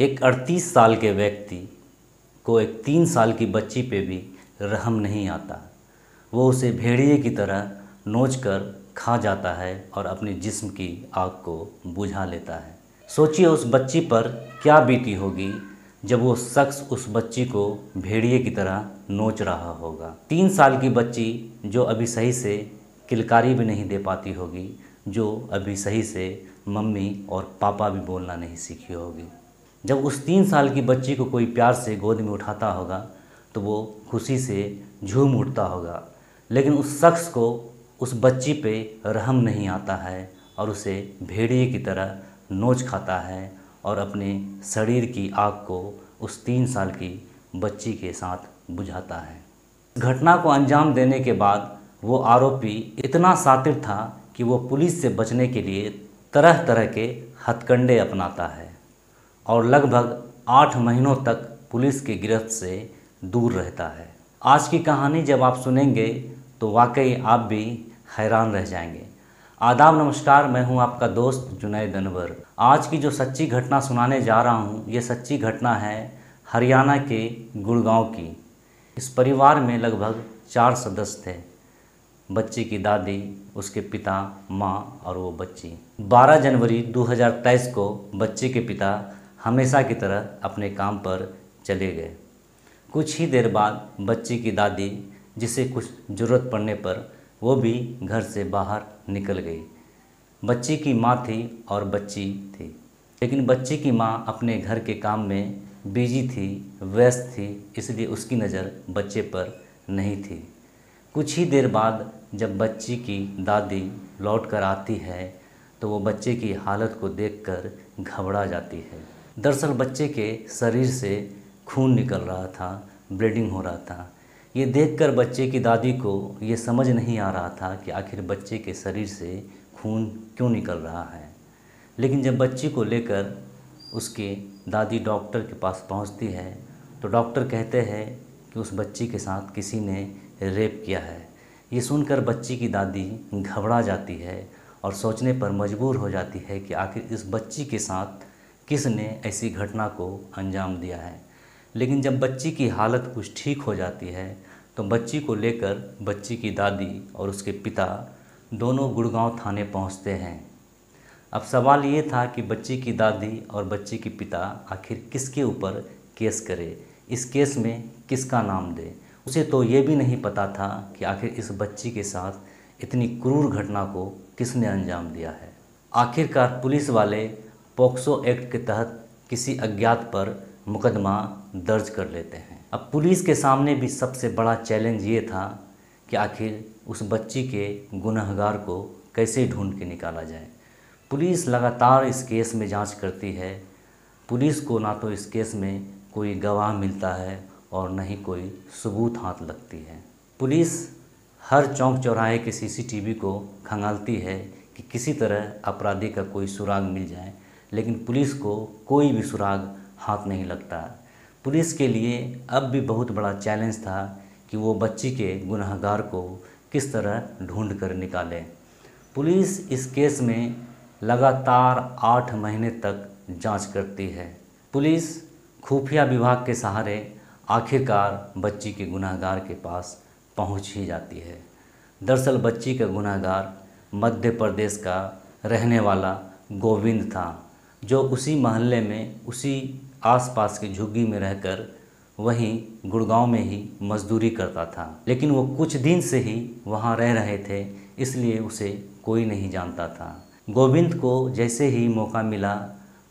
एक 38 साल के व्यक्ति को एक 3 साल की बच्ची पे भी रहम नहीं आता। वो उसे भेड़िए की तरह नोचकर खा जाता है और अपने जिस्म की आग को बुझा लेता है। सोचिए उस बच्ची पर क्या बीती होगी जब वो शख्स उस बच्ची को भेड़िए की तरह नोच रहा होगा। 3 साल की बच्ची जो अभी सही से किलकारी भी नहीं दे पाती होगी, जो अभी सही से मम्मी और पापा भी बोलना नहीं सीखी होगी। जब उस 3 साल की बच्ची को कोई प्यार से गोद में उठाता होगा तो वो खुशी से झूम उठता होगा, लेकिन उस शख्स को उस बच्ची पे रहम नहीं आता है और उसे भेड़िए की तरह नोच खाता है और अपने शरीर की आग को उस 3 साल की बच्ची के साथ बुझाता है। इस घटना को अंजाम देने के बाद वो आरोपी इतना शातिर था कि वो पुलिस से बचने के लिए तरह तरह के हथकंडे अपनाता है और लगभग 8 महीनों तक पुलिस की गिरफ्त से दूर रहता है। आज की कहानी जब आप सुनेंगे तो वाकई आप भी हैरान रह जाएंगे। आदाब, नमस्कार, मैं हूं आपका दोस्त जुनैद अनवर। आज की जो सच्ची घटना सुनाने जा रहा हूं, ये सच्ची घटना है हरियाणा के गुड़गांव की। इस परिवार में लगभग 4 सदस्य थे। बच्ची की दादी, उसके पिता, माँ और वो बच्ची। 12 जनवरी 2023 को बच्चे के पिता हमेशा की तरह अपने काम पर चले गए। कुछ ही देर बाद बच्ची की दादी, जिसे कुछ ज़रूरत पड़ने पर वो भी घर से बाहर निकल गई। बच्ची की माँ थी और बच्ची थी, लेकिन बच्ची की माँ अपने घर के काम में बिजी थी, व्यस्त थी, इसलिए उसकी नज़र बच्चे पर नहीं थी। कुछ ही देर बाद जब बच्ची की दादी लौट कर आती है तो वो बच्चे की हालत को देखकर घबरा जाती है। दरअसल बच्चे के शरीर से खून निकल रहा था, ब्लीडिंग हो रहा था। ये देखकर बच्चे की दादी को ये समझ नहीं आ रहा था कि आखिर बच्चे के शरीर से खून क्यों निकल रहा है। लेकिन जब बच्ची को लेकर उसकी दादी डॉक्टर के पास पहुंचती है तो डॉक्टर कहते हैं कि उस बच्ची के साथ किसी ने रेप किया है। ये सुनकर बच्ची की दादी घबरा जाती है और सोचने पर मजबूर हो जाती है कि आखिर इस बच्ची के साथ किसने ऐसी घटना को अंजाम दिया है। लेकिन जब बच्ची की हालत कुछ ठीक हो जाती है तो बच्ची को लेकर बच्ची की दादी और उसके पिता दोनों गुड़गांव थाने पहुंचते हैं। अब सवाल ये था कि बच्ची की दादी और बच्ची के पिता आखिर किसके ऊपर केस करे, इस केस में किसका नाम दे। उसे तो ये भी नहीं पता था कि आखिर इस बच्ची के साथ इतनी क्रूर घटना को किसने अंजाम दिया है। आखिरकार पुलिस वाले पॉक्सो एक्ट के तहत किसी अज्ञात पर मुकदमा दर्ज कर लेते हैं। अब पुलिस के सामने भी सबसे बड़ा चैलेंज ये था कि आखिर उस बच्ची के गुनहगार को कैसे ढूंढ के निकाला जाए। पुलिस लगातार इस केस में जांच करती है। पुलिस को ना तो इस केस में कोई गवाह मिलता है और न ही कोई सबूत हाथ लगती है। पुलिस हर चौक चौराहे के सीसीटीवी को खंगालती है कि किसी तरह अपराधी का कोई सुराग मिल जाए, लेकिन पुलिस को कोई भी सुराग हाथ नहीं लगता। पुलिस के लिए अब भी बहुत बड़ा चैलेंज था कि वो बच्ची के गुनहगार को किस तरह ढूंढ कर निकाले। पुलिस इस केस में लगातार 8 महीने तक जांच करती है। पुलिस खुफिया विभाग के सहारे आखिरकार बच्ची के गुनहगार के पास पहुंच ही जाती है। दरअसल बच्ची का गुनहगार मध्य प्रदेश का रहने वाला गोविंद था, जो उसी मोहल्ले में, उसी आसपास की झुग्गी में रहकर वहीं गुड़गांव में ही मजदूरी करता था। लेकिन वो कुछ दिन से ही वहाँ रह रहे थे, इसलिए उसे कोई नहीं जानता था। गोविंद को जैसे ही मौका मिला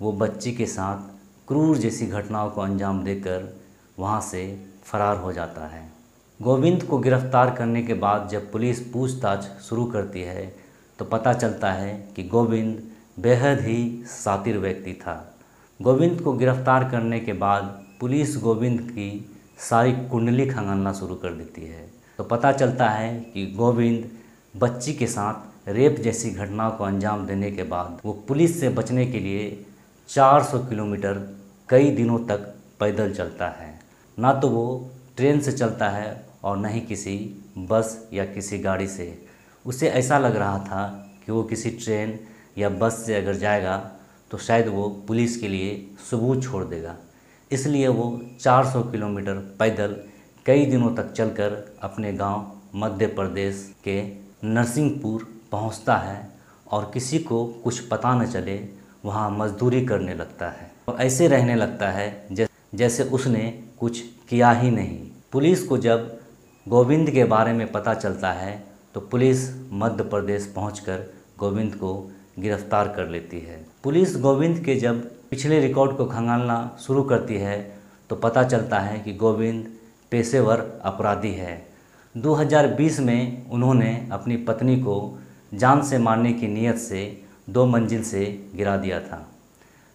वो बच्ची के साथ क्रूर जैसी घटनाओं को अंजाम देकर वहाँ से फरार हो जाता है। गोविंद को गिरफ्तार करने के बाद जब पुलिस पूछताछ शुरू करती है तो पता चलता है कि गोविंद बेहद ही शातिर व्यक्ति था। गोविंद को गिरफ्तार करने के बाद पुलिस गोविंद की सारी कुंडली खंगालना शुरू कर देती है तो पता चलता है कि गोविंद बच्ची के साथ रेप जैसी घटनाओं को अंजाम देने के बाद वो पुलिस से बचने के लिए 400 किलोमीटर कई दिनों तक पैदल चलता है। ना तो वो ट्रेन से चलता है और न ही किसी बस या किसी गाड़ी से। उसे ऐसा लग रहा था कि वो किसी ट्रेन या बस से अगर जाएगा तो शायद वो पुलिस के लिए सबूत छोड़ देगा। इसलिए वो 400 किलोमीटर पैदल कई दिनों तक चलकर अपने गांव मध्य प्रदेश के नरसिंहपुर पहुंचता है और किसी को कुछ पता न चले वहां मजदूरी करने लगता है और ऐसे रहने लगता है जैसे उसने कुछ किया ही नहीं। पुलिस को जब गोविंद के बारे में पता चलता है तो पुलिस मध्य प्रदेश पहुंचकर गोविंद को गिरफ्तार कर लेती है। पुलिस गोविंद के जब पिछले रिकॉर्ड को खंगालना शुरू करती है तो पता चलता है कि गोविंद पेशेवर अपराधी है। 2020 में उन्होंने अपनी पत्नी को जान से मारने की नीयत से 2 मंजिल से गिरा दिया था,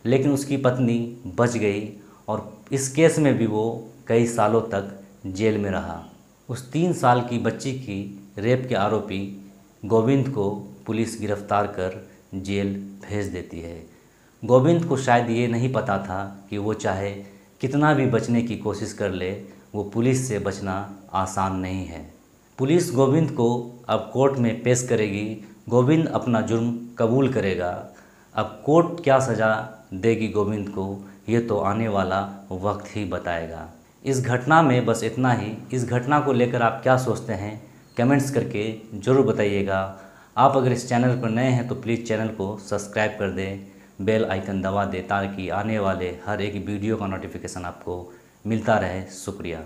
लेकिन उसकी पत्नी बच गई और इस केस में भी वो कई सालों तक जेल में रहा। उस 3 साल की बच्ची की रेप के आरोपी गोविंद को पुलिस गिरफ्तार कर जेल भेज देती है। गोविंद को शायद ये नहीं पता था कि वो चाहे कितना भी बचने की कोशिश कर ले, वो पुलिस से बचना आसान नहीं है। पुलिस गोविंद को अब कोर्ट में पेश करेगी। गोविंद अपना जुर्म कबूल करेगा। अब कोर्ट क्या सज़ा देगी गोविंद को, ये तो आने वाला वक्त ही बताएगा। इस घटना में बस इतना ही। इस घटना को लेकर आप क्या सोचते हैं कमेंट्स करके ज़रूर बताइएगा। आप अगर इस चैनल पर नए हैं तो प्लीज़ चैनल को सब्सक्राइब कर दें, बेल आइकन दबा दें ताकि आने वाले हर एक वीडियो का नोटिफिकेशन आपको मिलता रहे। शुक्रिया।